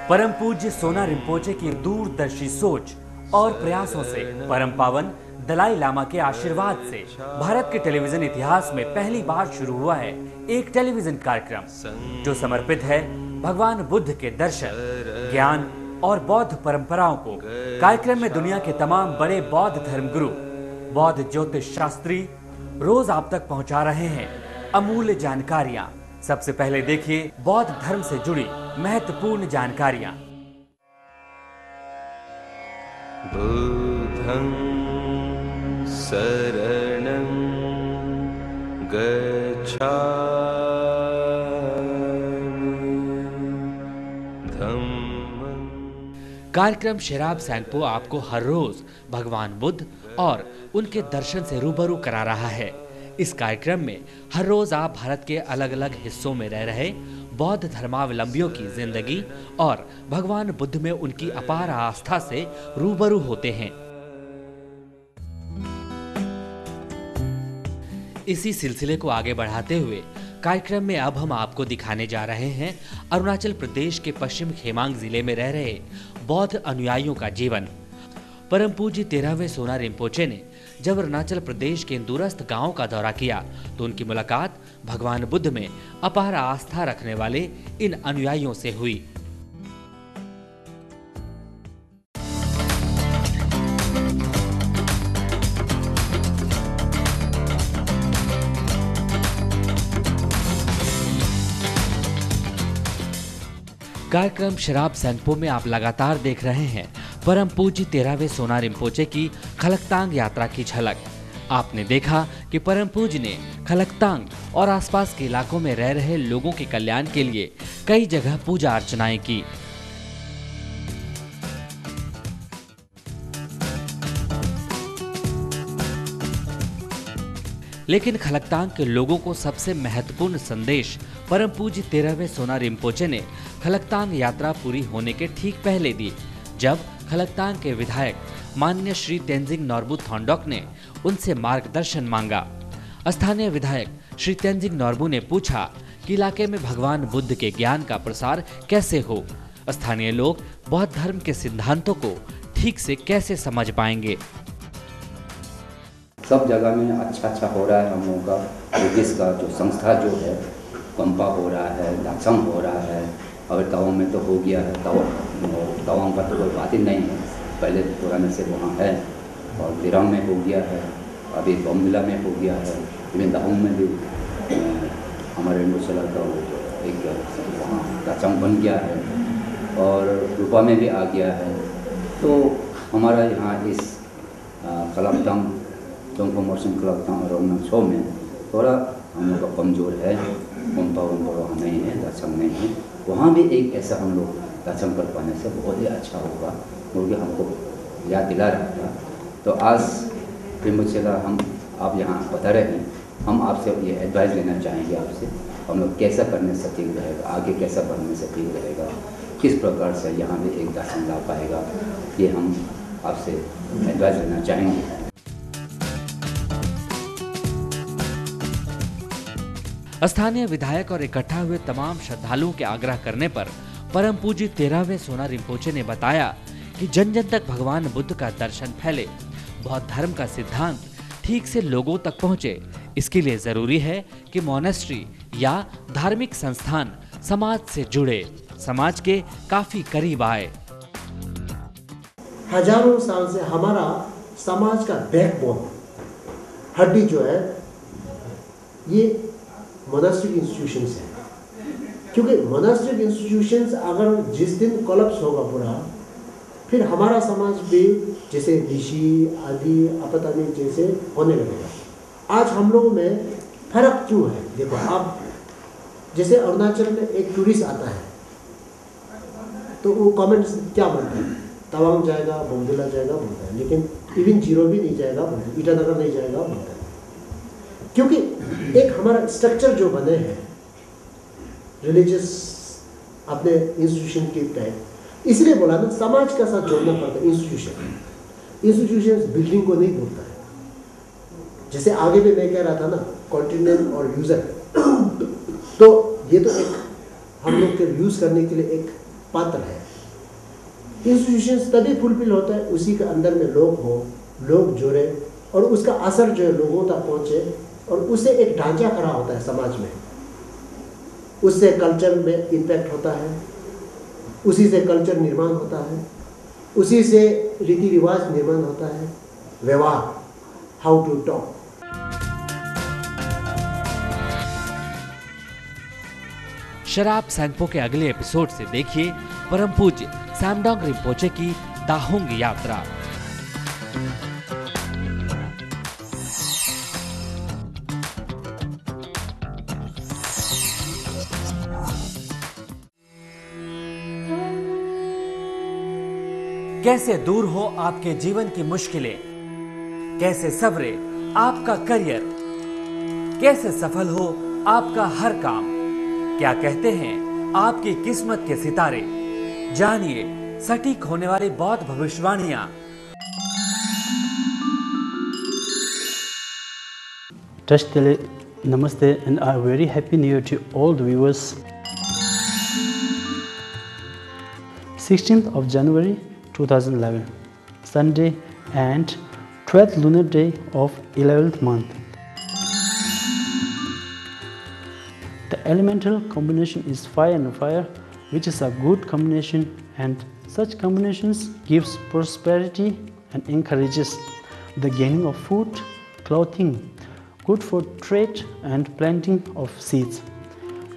परम पूज्य सोना रिम्पोचे की दूरदर्शी सोच और प्रयासों से परम पावन दलाई लामा के आशीर्वाद से भारत के टेलीविजन इतिहास में पहली बार शुरू हुआ है एक टेलीविजन कार्यक्रम जो समर्पित है भगवान बुद्ध के दर्शन, ज्ञान और बौद्ध परंपराओं को। कार्यक्रम में दुनिया के तमाम बड़े बौद्ध धर्मगुरु, बौद्ध ज्योतिष शास्त्री रोज आप तक पहुंचा रहे हैं अमूल्य जानकारियां। सबसे पहले देखिए बौद्ध धर्म से जुड़ी महत्वपूर्ण जानकारियां। बुद्धं शरणं गच्छामि धम्मं। कार्यक्रम शराब सैंपो आपको हर रोज भगवान बुद्ध और उनके दर्शन से रूबरू करा रहा है। इस कार्यक्रम में हर रोज आप भारत के अलग अलग हिस्सों में रह रहे बौद्ध धर्मावलंबियों की जिंदगी और भगवान बुद्ध में उनकी अपार आस्था से रूबरू होते हैं। इसी सिलसिले को आगे बढ़ाते हुए कार्यक्रम में अब हम आपको दिखाने जा रहे हैं अरुणाचल प्रदेश के पश्चिम खेमांग जिले में रह रहे बौद्ध अनुयायियों का जीवन। परम पूज्य 13वें सोना रिम्पोचे ने जब अरुणाचल प्रदेश के दूरस्थ गांव का दौरा किया तो उनकी मुलाकात भगवान बुद्ध में अपार आस्था रखने वाले इन अनुयायियों से हुई। कार्यक्रम शराब सैंपो में आप लगातार देख रहे हैं परम पूज्य 13वें सोना रिम्पोचे की खलकतांग यात्रा की झलक। आपने देखा कि परम पूज्य ने खलकतांग और आसपास के इलाकों में रह रहे लोगों के कल्याण के लिए कई जगह पूजा अर्चनाएं की। लेकिन खलकतांग के लोगों को सबसे महत्वपूर्ण संदेश परम पूज्य 13वें सोना रिम्पोचे ने खलकतांग यात्रा पूरी होने के ठीक पहले दी, जब खलकतांग के विधायक माननीय श्री तेंजिंग नोरबू थोंडोक ने उनसे मार्गदर्शन मांगा। स्थानीय विधायक श्री तेंजिंग नोरबू ने पूछा कि इलाके में भगवान बुद्ध के ज्ञान का प्रसार कैसे हो, स्थानीय लोग बौद्ध धर्म के सिद्धांतों को ठीक से कैसे समझ पाएंगे। सब जगह में अच्छा हो रहा है। हम लोगों का बुद्धिस्ट का जो संस्था जो है पंपा हो रहा है, दाचम हो रहा है, और तवांग में तो हो गया है। तवांग का तो कोई बात ही नहीं है, पहले पुराने से वहाँ है। और दिरांग में हो गया है, अभी बमबिला में हो गया है, इवन दाहुंग में भी हमारे इंडोसला का एक वहाँ दाचम बन गया है, और रूपा में भी आ गया है। तो हमारा यहाँ इस खलकतांग चोंगपो मोर्शिंग खलकतांग और रोंगनांग छो में थोड़ा हम लोग का कमज़ोर है। पंपा वहाँ नहीं है, दाचम नहीं है। वहाँ भी एक ऐसा हम लोग दाचम कर पाने से बहुत ही अच्छा होगा, क्योंकि हमको याद दिला रहा था। तो आज रिम्पोचे हम आप यहाँ बता रहे हैं, हम आपसे ये एडवाइस लेना चाहेंगे आपसे, हम लोग कैसा करने से ठीक रहेगा, आगे कैसा बढ़ने से ठीक रहेगा, किस प्रकार से यहाँ भी एक दाचम ला पाएगा, ये हम आपसे एडवाइस लेना चाहेंगे। स्थानीय विधायक और इकट्ठा हुए तमाम श्रद्धालुओं के आग्रह करने पर परम पूज्य 13वें सोना रिम्पोचे ने बताया कि जन जन तक भगवान बुद्ध का दर्शन फैले, बौद्ध धर्म का सिद्धांत ठीक से लोगों तक पहुंचे। इसके लिए जरूरी है कि मोनेस्ट्री या धार्मिक संस्थान समाज से जुड़े, समाज के काफी करीब आए। हजारों साल से हमारा समाज का बैकबोन हड्डी जो है ये मोनास्टिक इंस्टीट्यूशंस है। क्योंकि मोनास्टिक इंस्टीट्यूशंस अगर जिस दिन कोलैप्स होगा पूरा, फिर हमारा समाज भी जैसे ऋषि आदि अपतानी जैसे होने लगेगा। आज हम लोगों में फर्क क्यों है? देखो आप जैसे अरुणाचल में एक टूरिस्ट आता है तो वो कमेंट्स क्या बोलते हैं, तवांग जाएगा, बोमडिला जाएगा बोलता है, लेकिन इवन जीरो भी नहीं जाएगा बोलते हैं, ईटानगर नहीं जाएगा बोलता है। क्योंकि एक हमारा स्ट्रक्चर जो बने हैं रिलीजियस अपने इंस्टीट्यूशन के टाइप, इसलिए बोला ना समाज का साथ जोड़ना पड़ता है। इंस्टीट्यूशन बिल्डिंग को नहीं बोलता है। जैसे आगे भी मैं कह रहा था ना, कॉन्टिनेंट और यूजर, तो ये तो एक हम लोग के यूज करने के लिए एक पात्र है, इंस्टीट्यूशन तभी फुलफिल होता है उसी के अंदर में लोग हो, लोग जुड़े और उसका असर जो है लोगों तक पहुँचे और उससे एक ढांचा खड़ा होता है समाज में, उससे कल्चर में इम्पैक्ट होता है, उसी से कल्चर निर्माण होता है, उसी से रीति रिवाज निर्माण होता है, व्यवहार, हाउ टू टॉक। शराब सैंगपो के अगले एपिसोड से देखिए परम पूज्य सामडोंग रिम्पोचे की दाहोंग यात्रा। कैसे दूर हो आपके जीवन की मुश्किलें, कैसे सवरे आपका करियर, कैसे सफल हो आपका हर काम, क्या कहते हैं आपकी किस्मत के सितारे। जानिए सटीक होने वाली बौद्ध भविष्यवाणियां। Trust Tele, Namaste and a very happy new year to all the viewers. 16th of January 2011, Sunday and 12th lunar day of 11th month. The elemental combination is fire and fire, which is a good combination, and such combinations gives prosperity and encourages the gaining of food, clothing, good for trade and planting of seeds.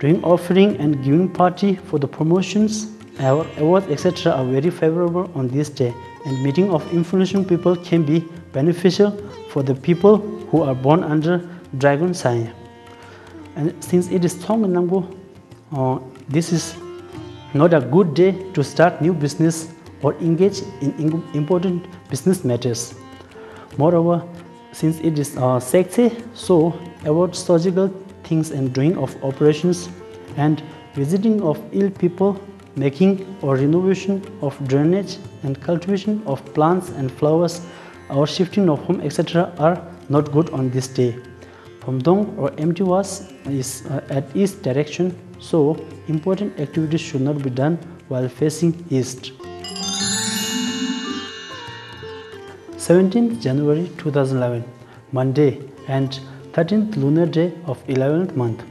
Doing offering and giving party for the promotions, awards, etc. are very favorable on this day, and meeting of influential people can be beneficial for the people who are born under dragon sign. And since it is Thong Nangbo, this is not a good day to start new business or engage in important business matters. Moreover, since it is Sekse, so avoid surgical things and doing of operations and visiting of ill people, making or renovation of drainage and cultivation of plants and flowers or shifting of home etc. are not good on this day. Phomdong or empty was is at east direction, so important activities should not be done while facing east. 17th January 2011, Monday and 13th lunar day of 11th month.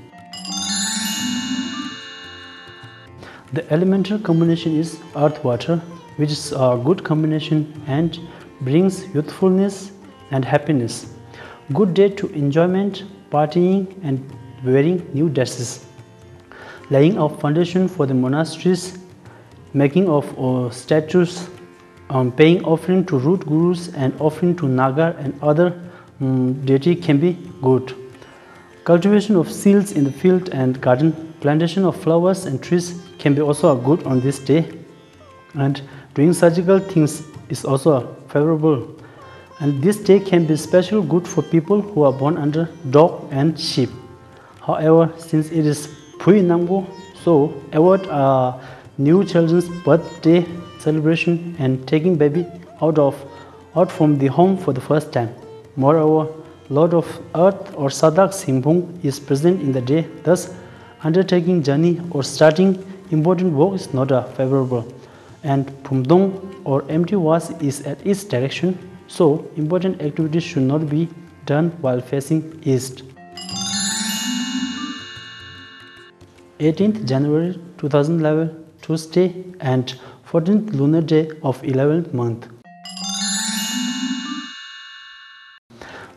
The elemental combination is earth-water, which is a good combination and brings youthfulness and happiness. Good day to enjoyment, partying and wearing new dresses. Laying of foundation for the monasteries, making of statues, paying offering to root gurus and offering to Naga and other deity can be good. Cultivation of seeds in the field and garden, plantation of flowers and trees can be also a good on this day, and doing surgical things is also favorable, and this day can be special good for people who are born under dog and sheep. However, since it is Phui Nangbo, so avoid new children's birthday celebration and taking baby out from the home for the first time. Moreover, Lord of Earth or Sadak Simbung is present in the day, thus undertaking journey or starting important work is not favorable, and Phumdong or empty was is at east direction, so important activities should not be done while facing east. 18th January 2011, Tuesday and 14th lunar day of 11th month.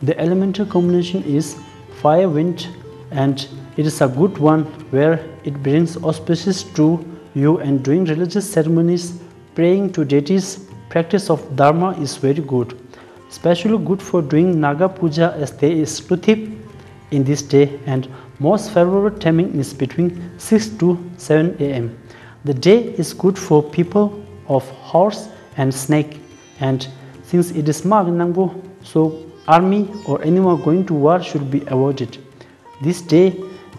The elemental combination is fire, wind, and it is a good one where it brings auspicious to you, and doing religious ceremonies, praying to deities, practice of dharma is very good. Especially good for doing Naga Puja as there is Luthip in this day, and most favorable timing is between 6 to 7 am. The day is good for people of horse and snake, and since it is Mag Nangbo, so army or anyone going to war should be avoided. This day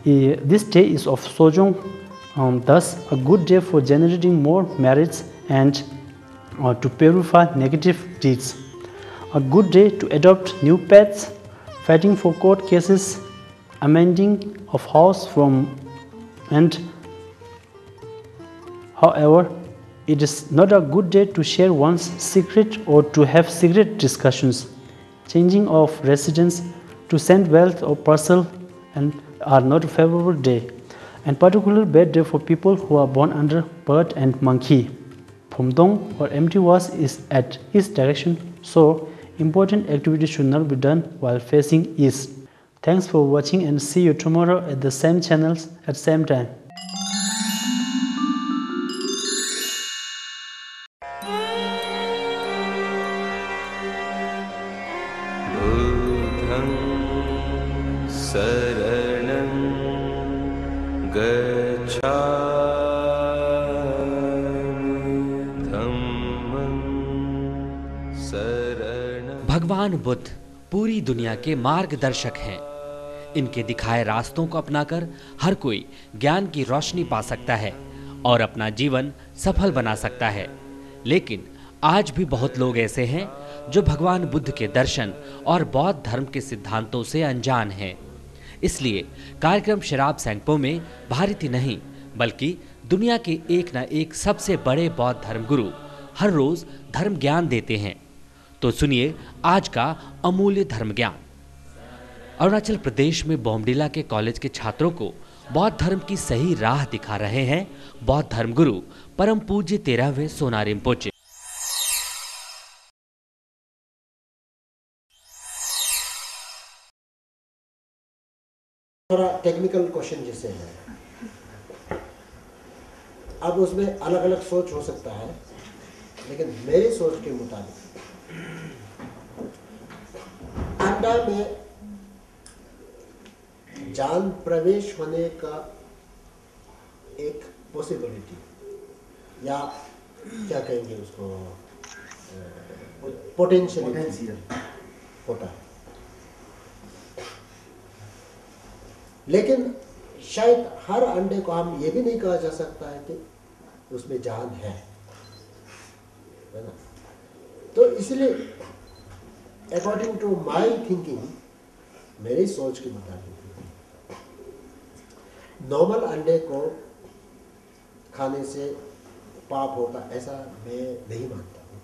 is of Sojong, thus a good day for generating more merits and to purify negative deeds. A good day to adopt new pets, fighting for court cases, amending of house from, and however It is not a good day to share one's secret or to have secret discussions. Changing of residence, to send wealth or parcel and are not a favorable day, and particularly bad day for people who are born under bird and monkey. Phomdong or empty vase is at east direction, so important activities should not be done while facing east. Thanks for watching and see you tomorrow at the same channels at same time. बुद्धं शरणं गच्छामि धम्मं शरणं। भगवान बुद्ध पूरी दुनिया के मार्गदर्शक हैं। इनके दिखाए रास्तों को अपनाकर हर कोई ज्ञान की रोशनी पा सकता है और अपना जीवन सफल बना सकता है। लेकिन आज भी बहुत लोग ऐसे हैं जो भगवान बुद्ध के दर्शन और बौद्ध धर्म के सिद्धांतों से अनजान हैं। इसलिए कार्यक्रम शराब सैंगपो में भारत ही नहीं बल्कि दुनिया के एक न एक सबसे बड़े बौद्ध धर्म गुरु हर रोज धर्म ज्ञान देते हैं। तो सुनिए आज का अमूल्य धर्म ज्ञान। अरुणाचल प्रदेश में बोमडिला के कॉलेज के छात्रों को बौद्ध धर्म की सही राह दिखा रहे हैं बौद्ध धर्म गुरु परम पूज्य 13वें सोना रिम्पोचे। थोड़ा टेक्निकल क्वेश्चन जैसे है, अब उसमें अलग अलग सोच हो सकता है, लेकिन मेरी सोच के मुताबिक अंडा में जान प्रवेश होने का एक पॉसिबिलिटी या क्या कहेंगे उसको, पोटेंशियल होता है। लेकिन शायद हर अंडे को हम ये भी नहीं कहा जा सकता है कि उसमें जान है ना। तो इसलिए अकॉर्डिंग टू माय थिंकिंग, मेरी सोच के मुताबिक नॉर्मल अंडे को खाने से पाप होगा ऐसा मैं नहीं मानता हूँ,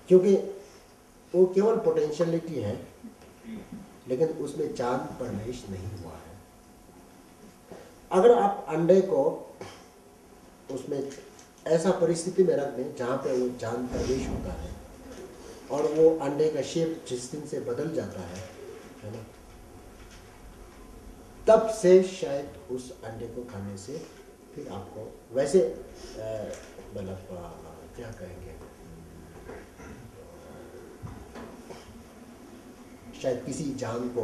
क्योंकि वो केवल पोटेंशियलिटी है लेकिन उसमें जान प्रवेश नहीं हुआ है। अगर आप अंडे को उसमें ऐसा परिस्थिति में रख दें जहाँ पे वो जान प्रवेश होता है और वो अंडे का शेप जिस दिन से बदल जाता है ना, तब से शायद उस अंडे को खाने से फिर आपको वैसे मतलब क्या कहेंगे, शायद किसी जान को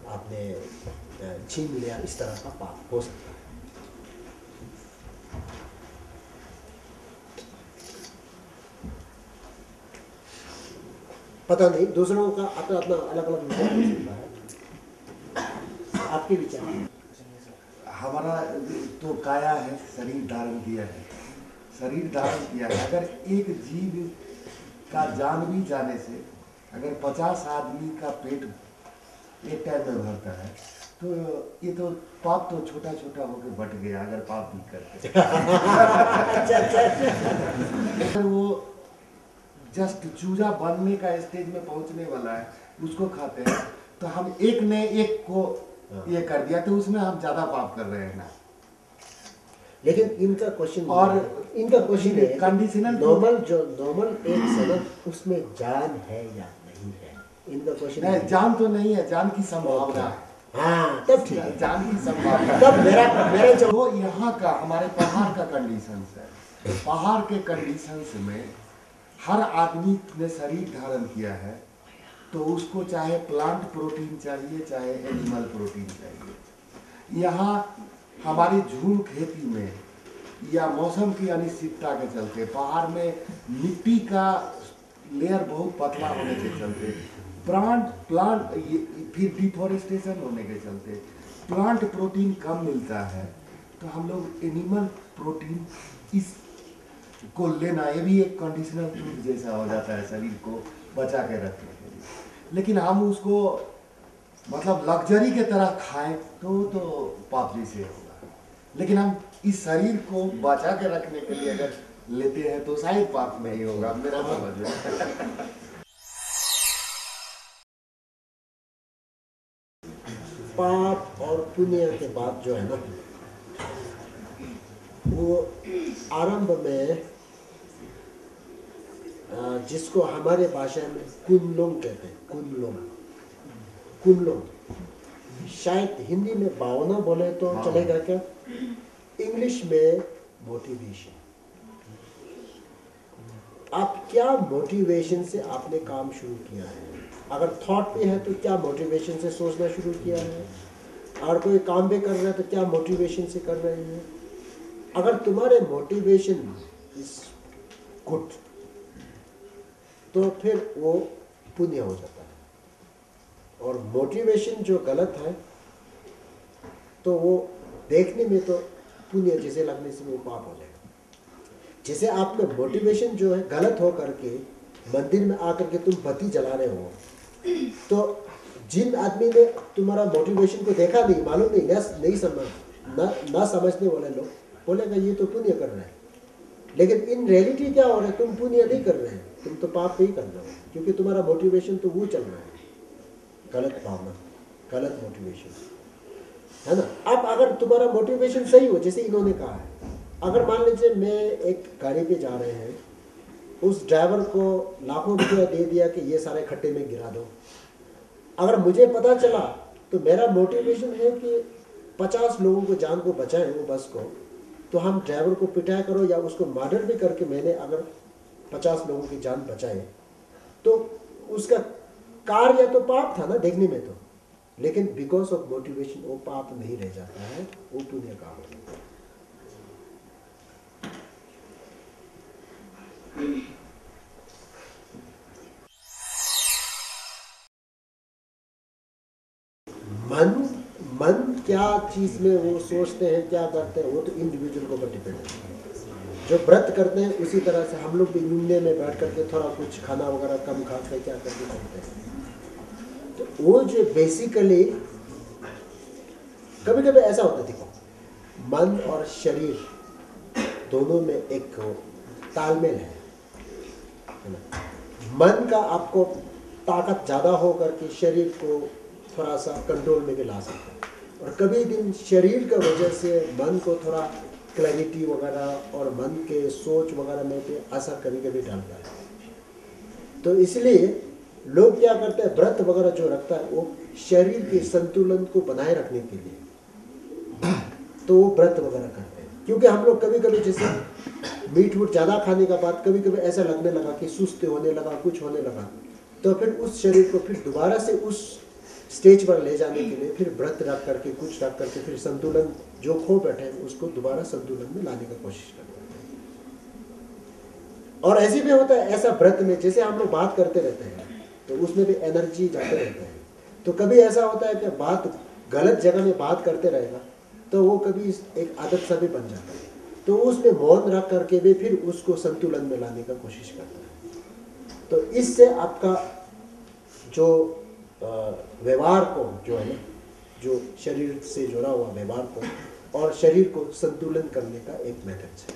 आपने छीन लिया, इस तरह का पाप हो सकता है। पता नहीं, दूसरों का अपना अपना अलग अलग विचार हो सकता है। आपके विचार? हमारा तो काया है, शरीर धारण किया है, शरीर धारण किया है। अगर एक जीव का जान भी जाने से अगर 50 आदमी का पेट एक टाइम में भरता है तो ये तो पाप तो छोटा छोटा होकर बट गया अगर पाप भी करते। अगर वो जस्ट चूजा बनने का स्टेज में पहुंचने वाला है उसको खाते हैं तो हम एक ने एक को ये कर दिया तो उसमें हम ज्यादा पाप कर रहे हैं ना। लेकिन इनका क्वेश्चन है कंडीशनल नॉर्मल एक सनद उसमें जान है या नहीं है, इनका क्वेश्चन नहीं। जान तो नहीं है, जान की संभावना है। हाँ तब ठीक है, जान की संभावना। तब मेरा जो वो यहाँ का हमारे पहाड़ का कंडीशन है, पहाड़ के कंडीशंस में हर आदमी ने शरीर धारण किया है तो उसको चाहे प्लांट प्रोटीन चाहिए चाहे एनिमल प्रोटीन चाहिए। यहाँ हमारी झूम खेती में या मौसम की अनिश्चितता के चलते पहाड़ में मिट्टी का लेयर बहुत पतला होने के चलते प्लांट फिर डिफोरेस्टेशन होने के चलते प्लांट प्रोटीन कम मिलता है तो हम लोग एनिमल प्रोटीन इस को लेना ये भी एक कंडीशनल ट्रूथ जैसा हो जाता है शरीर को बचा के रखने के लिए। लेकिन हम उसको मतलब लग्जरी के तरह खाएं तो पाप जैसे होगा। लेकिन हम इस शरीर को बचा के रखने के लिए अगर लेते हैं तो शायद पाप नहीं होगा, मेरा समझ में। पाप और पुण्य के बाद जो है ना, वो आरंभ में जिसको हमारे भाषा में कुंडलों कहते हैं, कुंडलों, शायद हिंदी में भावना बोले तो चलेगा क्या, इंग्लिश में मोटिवेशन। आप क्या मोटिवेशन से आपने काम शुरू किया है? अगर थॉट पे है तो क्या मोटिवेशन से सोचना शुरू किया है? और कोई काम भी कर रहा है तो क्या मोटिवेशन से कर रहे हैं? अगर तुम्हारे मोटिवेशन इज गुड तो फिर वो पुण्य हो जाता है। और मोटिवेशन जो गलत है तो वो देखने में तो पुण्य जैसे लगने से वो पाप हो जाएगा। जैसे आपका मोटिवेशन जो है गलत हो करके मंदिर में आकर के तुम बत्ती जला रहे हो, तो जिन आदमी ने तुम्हारा मोटिवेशन को देखा नहीं, मालूम नहीं ना समझने वाले लोग बोलेगा ये तो पुण्य कर रहे हैं, लेकिन इन रियलिटी क्या हो रहा है, तुम पुण्य नहीं कर रहे हैं, तुम तो पाप ही कर रहे हो, क्योंकि तुम्हारा मोटिवेशन तो वो चल रहा है, गलत भावना, गलत मोटिवेशन है ना। अब अगर तुम्हारा मोटिवेशन सही हो, जैसे इन्होंने कहा है, अगर मान लीजिए मैं एक गाड़ी पे जा रहे हैं, उस ड्राइवर को लाखों रुपया दे दिया कि ये सारे खड्डे में गिरा दो, अगर मुझे पता चला तो मेरा मोटिवेशन है कि 50 लोगों को जान को बचाएं वो बस को, तो हम ड्राइवर को पिटाई करो या उसको मर्डर भी करके मैंने अगर 50 लोगों की जान बचाए, तो उसका कार्य तो पाप था ना देखने में तो, लेकिन बिकॉज ऑफ मोटिवेशन वो पाप नहीं रह जाता है, वो पुण्य काम हो जाता है। मन क्या चीज में वो सोचते हैं, क्या करते हैं, वो तो इंडिविजुअल के ऊपर डिपेंड है। जो व्रत करते हैं उसी तरह से हम लोग भी नींदे में बैठ करके थोड़ा कुछ खाना वगैरह कम खा कर क्या करके करते हैं, तो वो जो बेसिकली कभी कभी ऐसा होता है, देखो मन और शरीर दोनों में एक तालमेल है ना। मन का आपको ताकत ज़्यादा हो करके शरीर को थोड़ा सा कंट्रोल में भी ला सकता है, और कभी दिन शरीर का वजह से मन को थोड़ा क्लैरिटी वगैरह और मन के सोच वगैरह में भी असर कभी कभी डालता है। तो इसलिए लोग क्या करते हैं, व्रत वगैरह जो रखता है वो शरीर के संतुलन को बनाए रखने के लिए तो वो व्रत वगैरह करते हैं। क्योंकि हम लोग कभी कभी जैसे मीट वूट ज़्यादा खाने का बाद कभी कभी ऐसा लगने लगा कि सुस्त होने लगा, कुछ होने लगा, तो फिर उस शरीर को फिर दोबारा से उस स्टेज पर ले जाने के लिए फिर व्रत रख करके कुछ रख करके फिर संतुलन जो खो बैठे हैं उसको दोबारा संतुलन में लाने का कोशिश करते हैं। और ऐसे भी होता है, ऐसा व्रत में जैसे हम लोग बात करते रहते हैं तो उसमें भी एनर्जी जाते रहते हैं, तो कभी ऐसा होता है कि बात गलत जगह में बात करते रहेगा तो वो कभी एक आदत सा भी बन जाता है, तो उसमें मौन रख करके भी फिर उसको संतुलन में लाने का कोशिश करता है। तो इससे आपका जो व्यवहार को जो है ना, जो शरीर से जुड़ा हुआ व्यवहार को और शरीर को संतुलन करने का एक मेथड है।